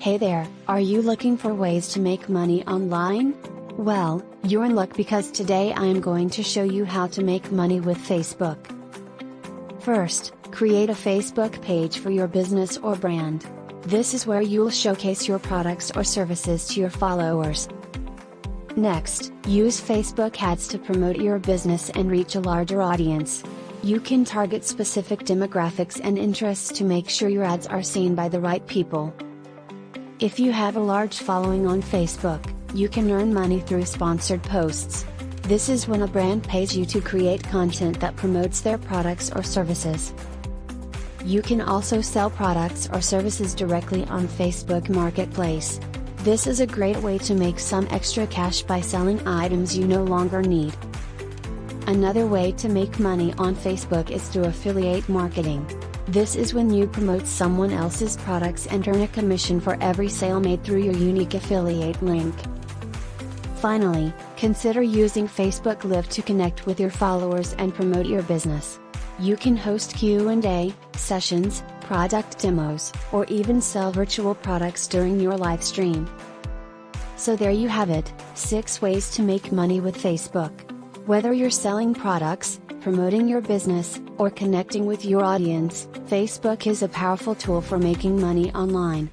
Hey there, are you looking for ways to make money online? Well, you're in luck because today I am going to show you how to make money with Facebook. First, create a Facebook page for your business or brand. This is where you'll showcase your products or services to your followers. Next, use Facebook ads to promote your business and reach a larger audience. You can target specific demographics and interests to make sure your ads are seen by the right people. If you have a large following on Facebook, you can earn money through sponsored posts. This is when a brand pays you to create content that promotes their products or services. You can also sell products or services directly on Facebook Marketplace. This is a great way to make some extra cash by selling items you no longer need. Another way to make money on Facebook is through affiliate marketing. This is when you promote someone else's products and earn a commission for every sale made through your unique affiliate link. Finally, consider using Facebook Live to connect with your followers and promote your business. You can host Q&A sessions, product demos, or even sell virtual products during your live stream. So there you have it, 6 ways to make money with Facebook. Whether you're selling products, promoting your business, or connecting with your audience, Facebook is a powerful tool for making money online.